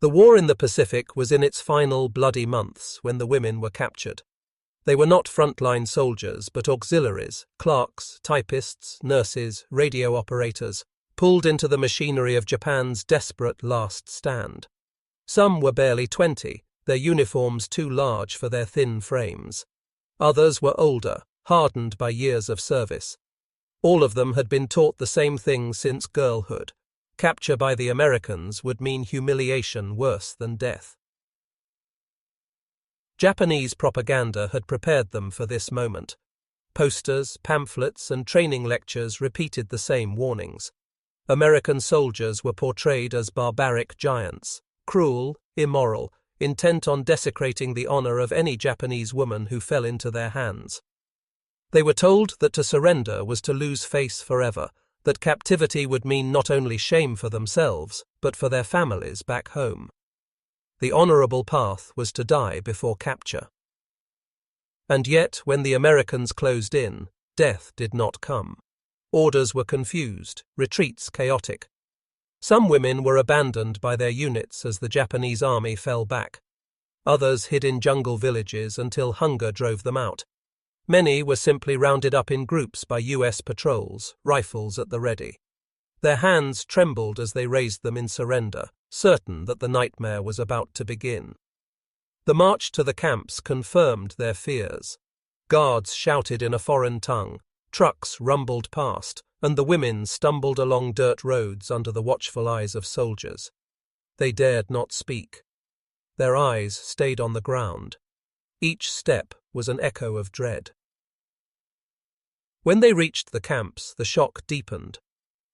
The war in the Pacific was in its final bloody months when the women were captured. They were not frontline soldiers, but auxiliaries, clerks, typists, nurses, radio operators, pulled into the machinery of Japan's desperate last stand. Some were barely 20, their uniforms too large for their thin frames. Others were older, hardened by years of service. All of them had been taught the same thing since girlhood. Capture by the Americans would mean humiliation worse than death. Japanese propaganda had prepared them for this moment. Posters, pamphlets, and training lectures repeated the same warnings. American soldiers were portrayed as barbaric giants, cruel, immoral, intent on desecrating the honor of any Japanese woman who fell into their hands. They were told that to surrender was to lose face forever, that captivity would mean not only shame for themselves, but for their families back home. The honorable path was to die before capture. And yet, when the Americans closed in, death did not come. Orders were confused, retreats chaotic. Some women were abandoned by their units as the Japanese army fell back. Others hid in jungle villages until hunger drove them out. Many were simply rounded up in groups by US patrols, rifles at the ready. Their hands trembled as they raised them in surrender, certain that the nightmare was about to begin. The march to the camps confirmed their fears. Guards shouted in a foreign tongue, trucks rumbled past, and the women stumbled along dirt roads under the watchful eyes of soldiers. They dared not speak. Their eyes stayed on the ground. Each step was an echo of dread. When they reached the camps, the shock deepened.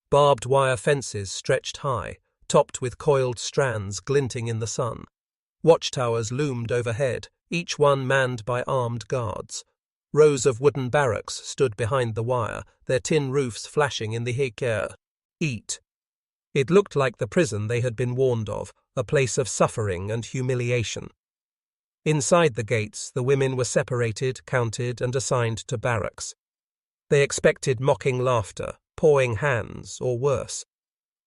Barbed wire fences stretched high, topped with coiled strands glinting in the sun. Watchtowers loomed overhead, each one manned by armed guards. Rows of wooden barracks stood behind the wire, their tin roofs flashing in the heat. It looked like the prison they had been warned of, a place of suffering and humiliation. Inside the gates, the women were separated, counted, and assigned to barracks. They expected mocking laughter, pawing hands, or worse.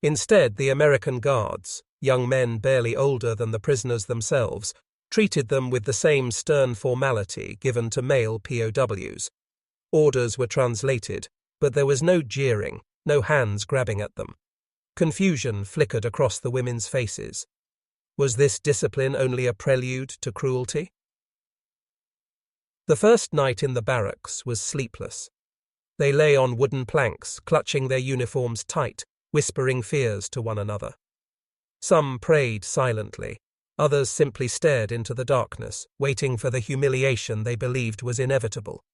Instead, the American guards, young men barely older than the prisoners themselves, treated them with the same stern formality given to male POWs. Orders were translated, but there was no jeering, no hands grabbing at them. Confusion flickered across the women's faces. Was this discipline only a prelude to cruelty? The first night in the barracks was sleepless. They lay on wooden planks, clutching their uniforms tight, whispering fears to one another. Some prayed silently. Others simply stared into the darkness, waiting for the humiliation they believed was inevitable.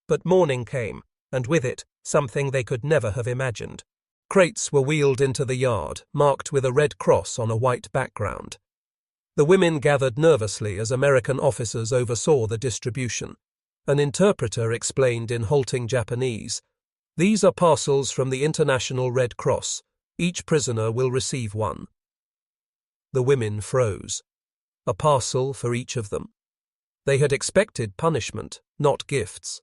But morning came, and with it, something they could never have imagined. Crates were wheeled into the yard, marked with a red cross on a white background. The women gathered nervously as American officers oversaw the distribution. An interpreter explained in halting Japanese, "These are parcels from the International Red Cross. Each prisoner will receive one." The women froze. A parcel for each of them. They had expected punishment, not gifts.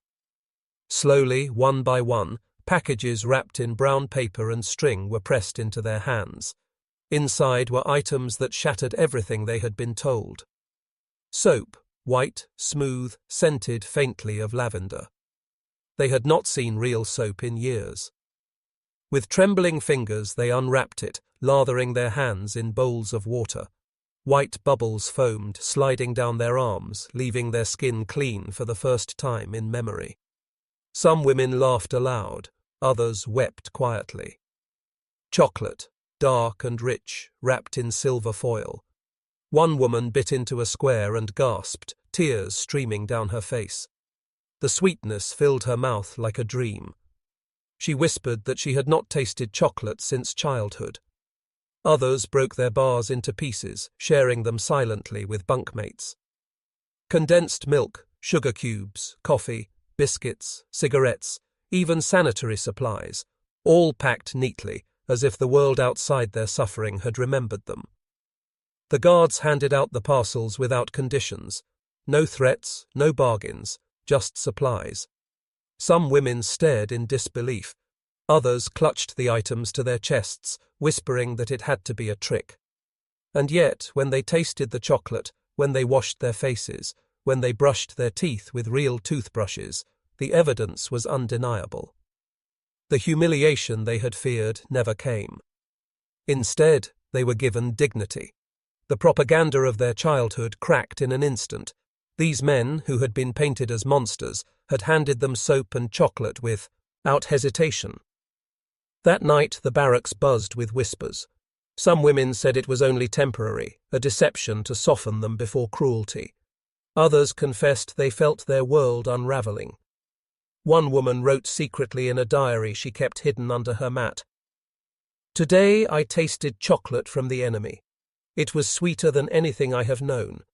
Slowly, one by one, packages wrapped in brown paper and string were pressed into their hands. Inside were items that shattered everything they had been told. Soap, white, smooth, scented faintly of lavender. They had not seen real soap in years. With trembling fingers they unwrapped it, lathering their hands in bowls of water. White bubbles foamed, sliding down their arms, leaving their skin clean for the first time in memory. Some women laughed aloud, others wept quietly. Chocolate, dark and rich, wrapped in silver foil. One woman bit into a square and gasped, tears streaming down her face. The sweetness filled her mouth like a dream. She whispered that she had not tasted chocolate since childhood. Others broke their bars into pieces, sharing them silently with bunkmates. Condensed milk, sugar cubes, coffee, biscuits, cigarettes, even sanitary supplies, all packed neatly, as if the world outside their suffering had remembered them. The guards handed out the parcels without conditions. No threats, no bargains, just supplies. Some women stared in disbelief. Others clutched the items to their chests, whispering that it had to be a trick. And yet, when they tasted the chocolate, when they washed their faces, when they brushed their teeth with real toothbrushes, the evidence was undeniable. The humiliation they had feared never came. Instead, they were given dignity. The propaganda of their childhood cracked in an instant. These men, who had been painted as monsters, had handed them soap and chocolate without hesitation. That night the barracks buzzed with whispers. Some women said it was only temporary, a deception to soften them before cruelty. Others confessed they felt their world unraveling. One woman wrote secretly in a diary she kept hidden under her mat, "Today I tasted chocolate from the enemy. It was sweeter than anything I have known.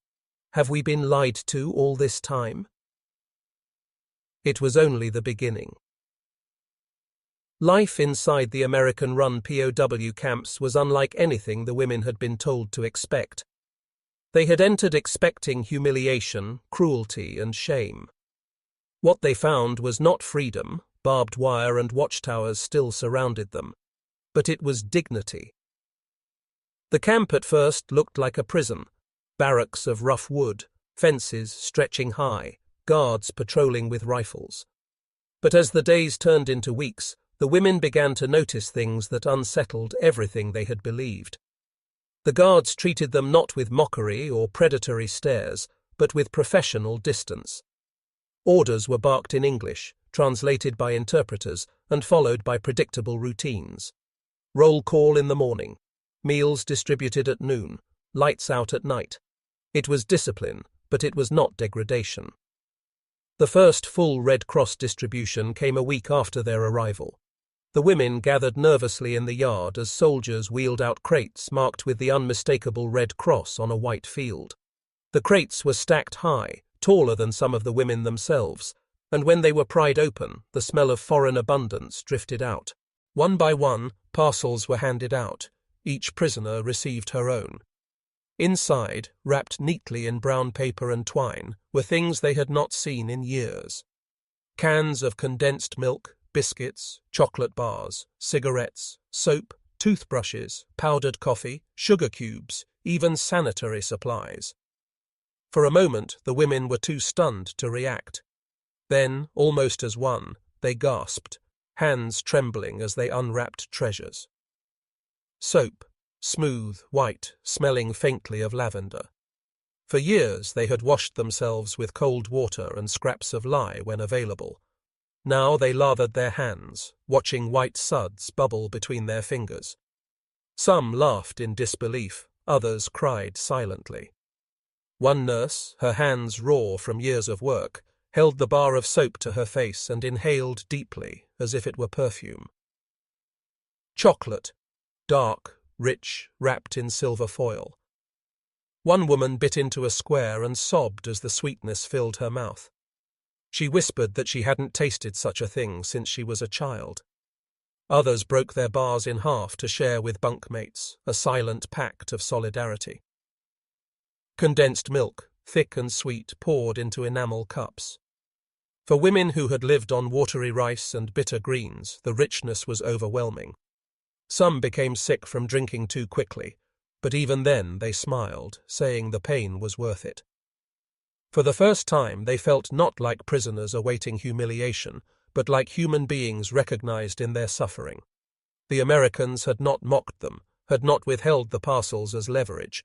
Have we been lied to all this time?" It was only the beginning. Life inside the American-run POW camps was unlike anything the women had been told to expect. They had entered expecting humiliation, cruelty, and shame. What they found was not freedom, barbed wire and watchtowers still surrounded them, but it was dignity. The camp at first looked like a prison, barracks of rough wood, fences stretching high, guards patrolling with rifles. But as the days turned into weeks, the women began to notice things that unsettled everything they had believed. The guards treated them not with mockery or predatory stares, but with professional distance. Orders were barked in English, translated by interpreters, and followed by predictable routines. Roll call in the morning, meals distributed at noon, lights out at night. It was discipline, but it was not degradation. The first full Red Cross distribution came a week after their arrival. The women gathered nervously in the yard as soldiers wheeled out crates marked with the unmistakable Red Cross on a white field. The crates were stacked high, taller than some of the women themselves, and when they were pried open, the smell of foreign abundance drifted out. One by one, parcels were handed out. Each prisoner received her own. Inside, wrapped neatly in brown paper and twine, were things they had not seen in years. Cans of condensed milk, biscuits, chocolate bars, cigarettes, soap, toothbrushes, powdered coffee, sugar cubes, even sanitary supplies. For a moment, the women were too stunned to react. Then, almost as one, they gasped, hands trembling as they unwrapped treasures. Soap, smooth, white, smelling faintly of lavender. For years they had washed themselves with cold water and scraps of lye when available. Now they lathered their hands, watching white suds bubble between their fingers. Some laughed in disbelief, others cried silently. One nurse, her hands raw from years of work, held the bar of soap to her face and inhaled deeply, as if it were perfume. Chocolate, dark, rich, wrapped in silver foil. One woman bit into a square and sobbed as the sweetness filled her mouth. She whispered that she hadn't tasted such a thing since she was a child. Others broke their bars in half to share with bunkmates, a silent pact of solidarity. Condensed milk, thick and sweet, poured into enamel cups. For women who had lived on watery rice and bitter greens, the richness was overwhelming. Some became sick from drinking too quickly, but even then they smiled, saying the pain was worth it. For the first time they felt not like prisoners awaiting humiliation, but like human beings recognized in their suffering. The Americans had not mocked them, had not withheld the parcels as leverage.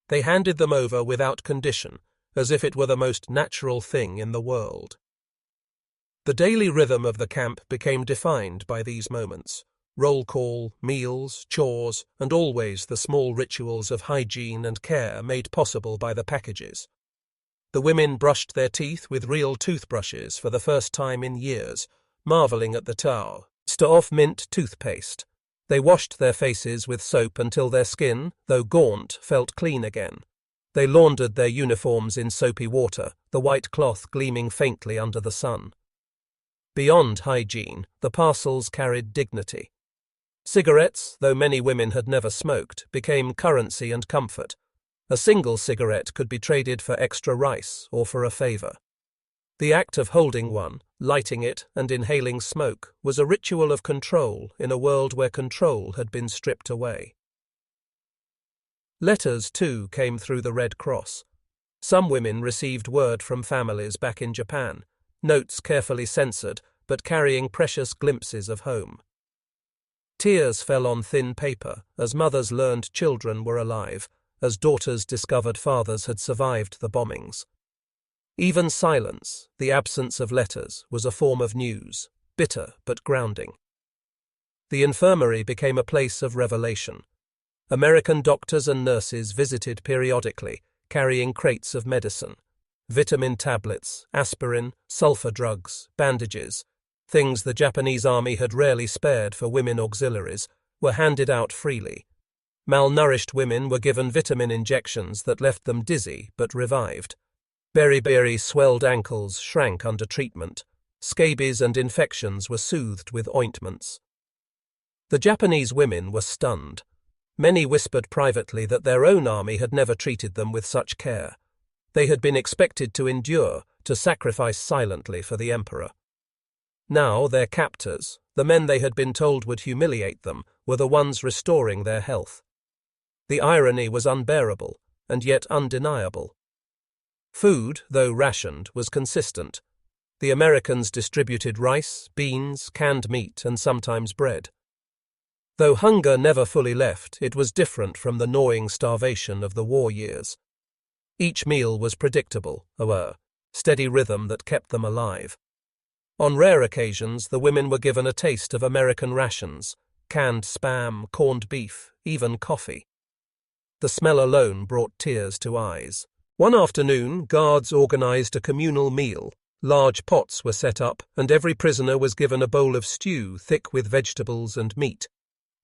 They handed them over without condition, as if it were the most natural thing in the world. The daily rhythm of the camp became defined by these moments. Roll call, meals, chores, and always the small rituals of hygiene and care made possible by the packages. The women brushed their teeth with real toothbrushes for the first time in years, marveling at the of mint toothpaste. They washed their faces with soap until their skin, though gaunt, felt clean again. They laundered their uniforms in soapy water, the white cloth gleaming faintly under the sun. Beyond hygiene, the parcels carried dignity. Cigarettes, though many women had never smoked, became currency and comfort. A single cigarette could be traded for extra rice or for a favor. The act of holding one, lighting it, and inhaling smoke was a ritual of control in a world where control had been stripped away. Letters, too, came through the Red Cross. Some women received word from families back in Japan, notes carefully censored but carrying precious glimpses of home. Tears fell on thin paper as mothers learned children were alive, as daughters discovered fathers had survived the bombings. Even silence, the absence of letters, was a form of news, bitter but grounding. The infirmary became a place of revelation. American doctors and nurses visited periodically, carrying crates of medicine. Vitamin tablets, aspirin, sulfur drugs, bandages, things the Japanese army had rarely spared for women auxiliaries, were handed out freely. Malnourished women were given vitamin injections that left them dizzy but revived. Beriberi swelled ankles shrank under treatment. Scabies and infections were soothed with ointments. The Japanese women were stunned. Many whispered privately that their own army had never treated them with such care. They had been expected to endure, to sacrifice silently for the emperor. Now their captors, the men they had been told would humiliate them, were the ones restoring their health. The irony was unbearable, and yet undeniable. Food, though rationed, was consistent. The Americans distributed rice, beans, canned meat, and sometimes bread. Though hunger never fully left, it was different from the gnawing starvation of the war years. Each meal was predictable, a steady rhythm that kept them alive. On rare occasions, the women were given a taste of American rations, canned spam, corned beef, even coffee. The smell alone brought tears to eyes. One afternoon, guards organized a communal meal. Large pots were set up, and every prisoner was given a bowl of stew thick with vegetables and meat.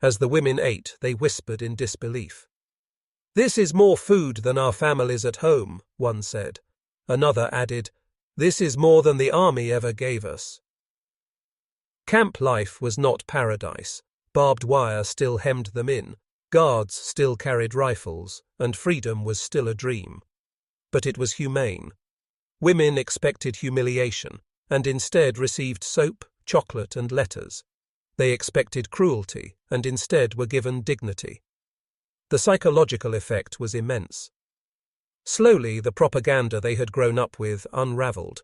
As the women ate, they whispered in disbelief. "This is more food than our families at home," one said. Another added, "This is more than the army ever gave us." Camp life was not paradise. Barbed wire still hemmed them in, guards still carried rifles, and freedom was still a dream. But it was humane. Women expected humiliation, and instead received soap, chocolate, and letters. They expected cruelty, and instead were given dignity. The psychological effect was immense. Slowly, the propaganda they had grown up with unraveled.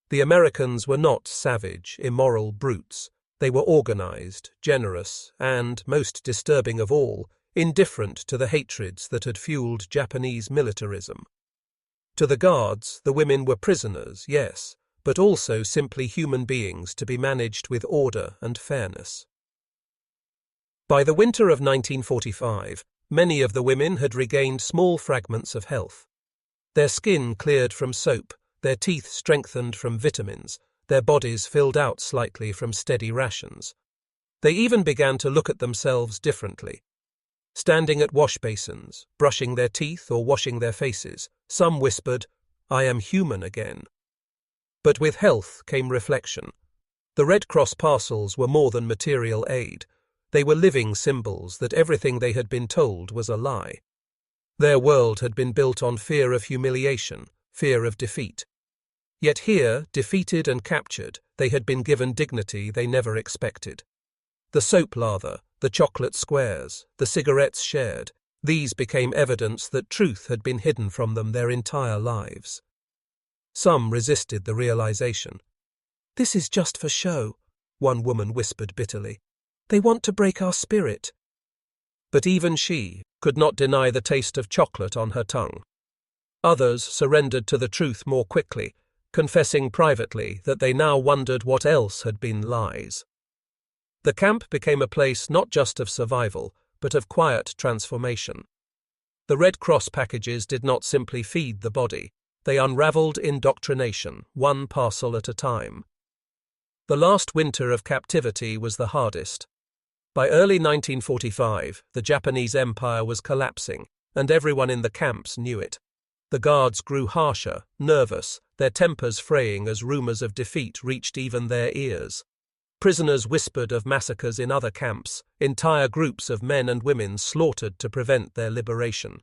The Americans were not savage, immoral brutes. They were organized, generous, and, most disturbing of all, indifferent to the hatreds that had fueled Japanese militarism. To the guards, the women were prisoners, yes, but also simply human beings to be managed with order and fairness. By the winter of 1945, many of the women had regained small fragments of health. Their skin cleared from soap, their teeth strengthened from vitamins, their bodies filled out slightly from steady rations. They even began to look at themselves differently. Standing at wash basins, brushing their teeth or washing their faces, some whispered, "I am human again." But with health came reflection. The Red Cross parcels were more than material aid. They were living symbols that everything they had been told was a lie. Their world had been built on fear of humiliation, fear of defeat. Yet here, defeated and captured, they had been given dignity they never expected. The soap lather, the chocolate squares, the cigarettes shared, these became evidence that truth had been hidden from them their entire lives. Some resisted the realization. "This is just for show," one woman whispered bitterly. "They want to break our spirit." But even she could not deny the taste of chocolate on her tongue. Others surrendered to the truth more quickly, confessing privately that they now wondered what else had been lies. The camp became a place not just of survival, but of quiet transformation. The Red Cross packages did not simply feed the body, they unraveled indoctrination, one parcel at a time. The last winter of captivity was the hardest. By early 1945, the Japanese Empire was collapsing, and everyone in the camps knew it. The guards grew harsher, nervous, their tempers fraying as rumors of defeat reached even their ears. Prisoners whispered of massacres in other camps, entire groups of men and women slaughtered to prevent their liberation.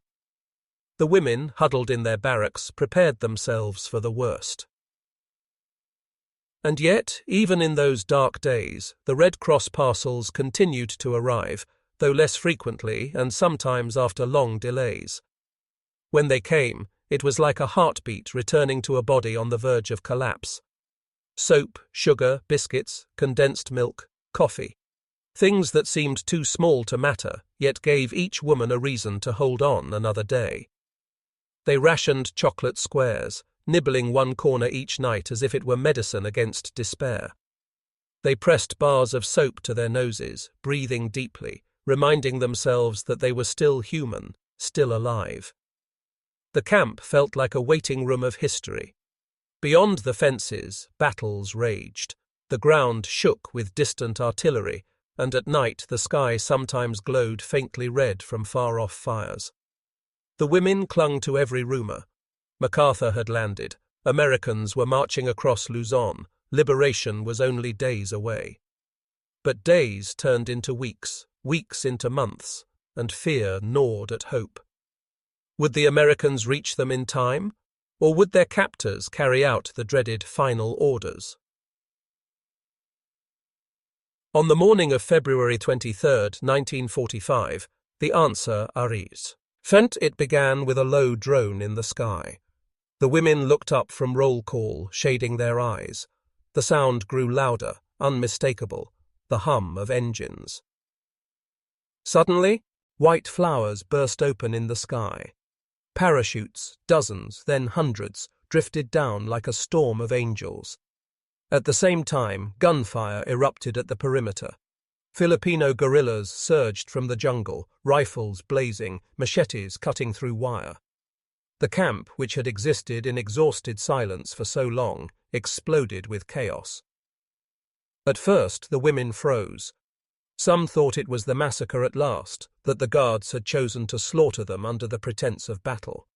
The women, huddled in their barracks, prepared themselves for the worst. And yet, even in those dark days, the Red Cross parcels continued to arrive, though less frequently and sometimes after long delays. When they came, it was like a heartbeat returning to a body on the verge of collapse. Soap, sugar, biscuits, condensed milk, coffee. Things that seemed too small to matter, yet gave each woman a reason to hold on another day. They rationed chocolate squares, nibbling one corner each night as if it were medicine against despair. They pressed bars of soap to their noses, breathing deeply, reminding themselves that they were still human, still alive. The camp felt like a waiting room of history. Beyond the fences, battles raged. The ground shook with distant artillery, and at night the sky sometimes glowed faintly red from far-off fires. The women clung to every rumor. MacArthur had landed. Americans were marching across Luzon. Liberation was only days away. But days turned into weeks, weeks into months, and fear gnawed at hope. Would the Americans reach them in time, or would their captors carry out the dreaded final orders? On the morning of February 23, 1945, the answer arose. It began with a low drone in the sky. The women looked up from roll call, shading their eyes. The sound grew louder, unmistakable, the hum of engines. Suddenly, white flowers burst open in the sky. Parachutes, dozens, then hundreds, drifted down like a storm of angels. At the same time, gunfire erupted at the perimeter. Filipino guerrillas surged from the jungle, rifles blazing, machetes cutting through wire. The camp, which had existed in exhausted silence for so long, exploded with chaos. At first, the women froze. Some thought it was the massacre at last, that the guards had chosen to slaughter them under the pretense of battle.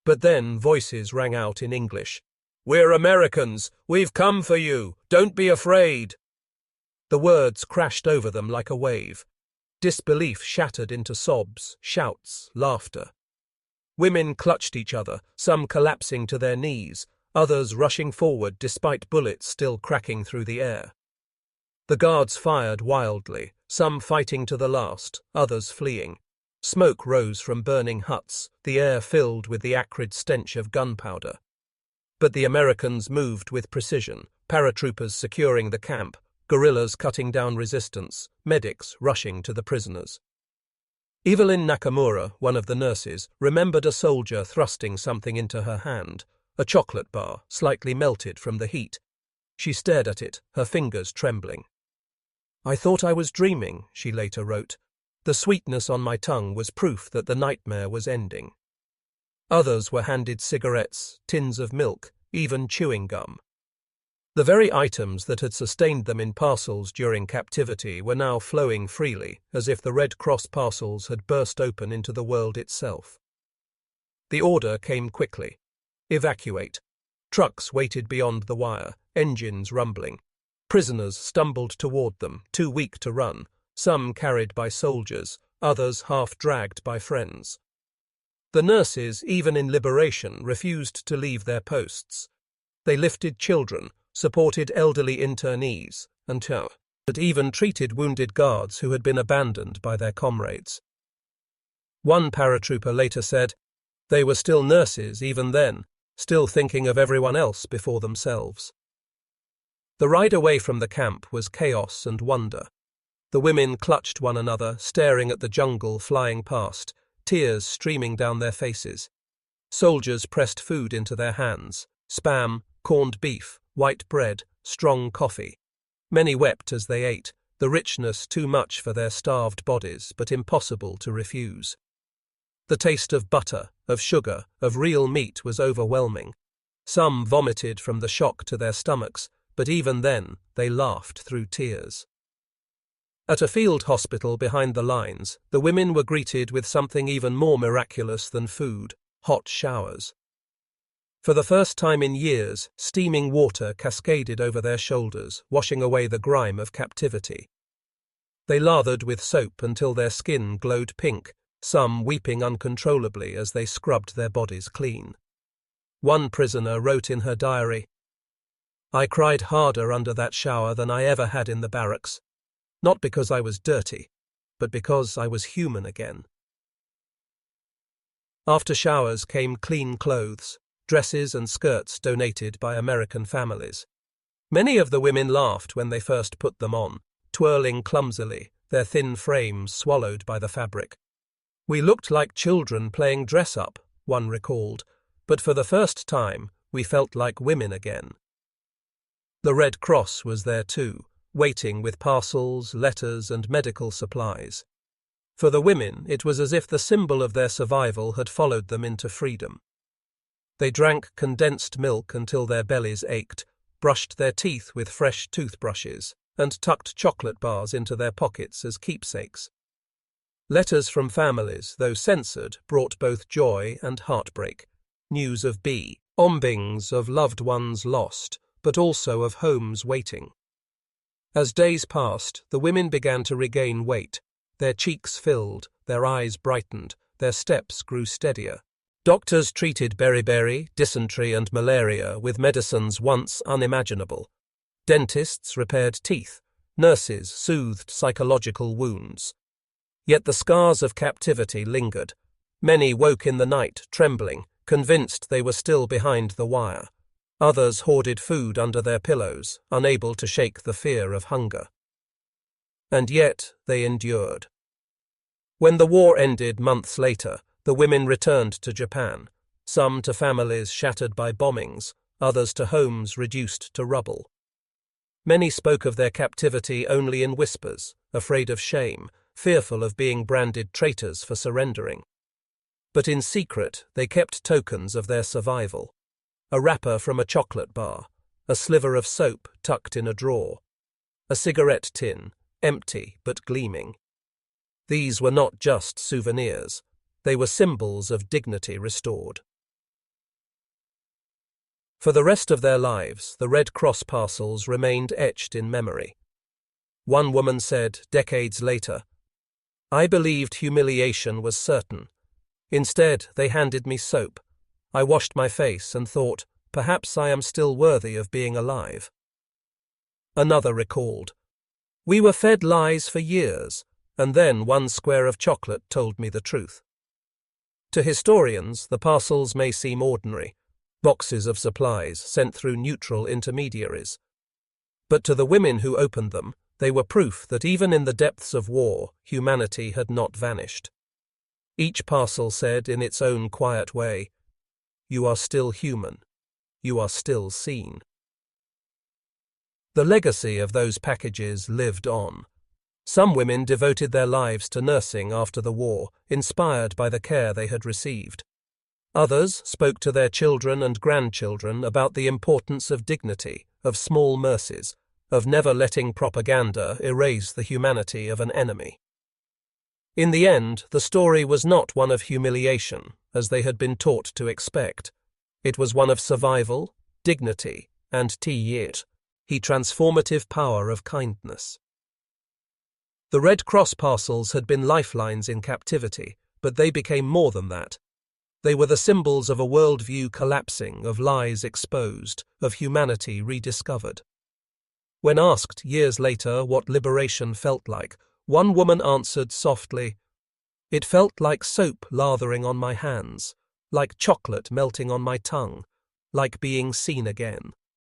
But then voices rang out in English. "We're Americans! We've come for you! Don't be afraid!" The words crashed over them like a wave. Disbelief shattered into sobs, shouts, laughter. Women clutched each other, some collapsing to their knees, others rushing forward despite bullets still cracking through the air. The guards fired wildly, some fighting to the last, others fleeing. Smoke rose from burning huts, the air filled with the acrid stench of gunpowder. But the Americans moved with precision, paratroopers securing the camp, guerrillas cutting down resistance, medics rushing to the prisoners. Evelyn Nakamura, one of the nurses, remembered a soldier thrusting something into her hand, a chocolate bar, slightly melted from the heat. She stared at it, her fingers trembling. "I thought I was dreaming," she later wrote. "The sweetness on my tongue was proof that the nightmare was ending." Others were handed cigarettes, tins of milk, even chewing gum. The very items that had sustained them in parcels during captivity were now flowing freely, as if the Red Cross parcels had burst open into the world itself. The order came quickly. Evacuate. Trucks waited beyond the wire, engines rumbling. Prisoners stumbled toward them, too weak to run, some carried by soldiers, others half-dragged by friends. The nurses, even in liberation, refused to leave their posts. They lifted children, supported elderly internees, and even treated wounded guards who had been abandoned by their comrades. One paratrooper later said, "They were still nurses even then, still thinking of everyone else before themselves." The ride away from the camp was chaos and wonder. The women clutched one another, staring at the jungle flying past, tears streaming down their faces. Soldiers pressed food into their hands, spam, corned beef, white bread, strong coffee. Many wept as they ate, the richness too much for their starved bodies, but impossible to refuse. The taste of butter, of sugar, of real meat was overwhelming. Some vomited from the shock to their stomachs, but even then they laughed through tears. At a field hospital behind the lines, the women were greeted with something even more miraculous than food: hot showers. For the first time in years, steaming water cascaded over their shoulders, washing away the grime of captivity. They lathered with soap until their skin glowed pink, some weeping uncontrollably as they scrubbed their bodies clean. One prisoner wrote in her diary, "I cried harder under that shower than I ever had in the barracks. Not because I was dirty, but because I was human again. After showers came clean clothes, dresses and skirts donated by American families. Many of the women laughed when they first put them on, twirling clumsily, their thin frames swallowed by the fabric. "We looked like children playing dress-up," one recalled, but for the first time we felt like women again. The Red Cross was there too, waiting with parcels, letters and medical supplies. For the women, it was as if the symbol of their survival had followed them into freedom. They drank condensed milk until their bellies ached, brushed their teeth with fresh toothbrushes, and tucked chocolate bars into their pockets as keepsakes. Letters from families, though censored, brought both joy and heartbreak. News of bombings, of loved ones lost, but also of homes waiting. As days passed, the women began to regain weight. Their cheeks filled, their eyes brightened, their steps grew steadier. Doctors treated beriberi, dysentery and malaria with medicines once unimaginable. Dentists repaired teeth. Nurses soothed psychological wounds. Yet the scars of captivity lingered. Many woke in the night, trembling, convinced they were still behind the wire. Others hoarded food under their pillows, unable to shake the fear of hunger. And yet they endured. When the war ended months later, the women returned to Japan, some to families shattered by bombings, others to homes reduced to rubble. Many spoke of their captivity only in whispers, afraid of shame, fearful of being branded traitors for surrendering. But in secret, they kept tokens of their survival. A wrapper from a chocolate bar, a sliver of soap tucked in a drawer, a cigarette tin, empty but gleaming. These were not just souvenirs, they were symbols of dignity restored. For the rest of their lives, the Red Cross parcels remained etched in memory. One woman said, decades later, "I believed humiliation was certain. Instead, they handed me soap. I washed my face and thought, perhaps I am still worthy of being alive." Another recalled, "We were fed lies for years, and then one square of chocolate told me the truth." To historians, the parcels may seem ordinary, boxes of supplies sent through neutral intermediaries. But to the women who opened them, they were proof that even in the depths of war, humanity had not vanished. Each parcel said in its own quiet way, "You are still human. You are still seen." The legacy of those packages lived on. Some women devoted their lives to nursing after the war, inspired by the care they had received. Others spoke to their children and grandchildren about the importance of dignity, of small mercies, of never letting propaganda erase the humanity of an enemy. In the end, the story was not one of humiliation, as they had been taught to expect. It was one of survival, dignity, and the transformative power of kindness. The Red Cross parcels had been lifelines in captivity, but they became more than that. They were the symbols of a worldview collapsing, of lies exposed, of humanity rediscovered. When asked years later what liberation felt like, one woman answered softly, "It felt like soap lathering on my hands, like chocolate melting on my tongue, like being seen again."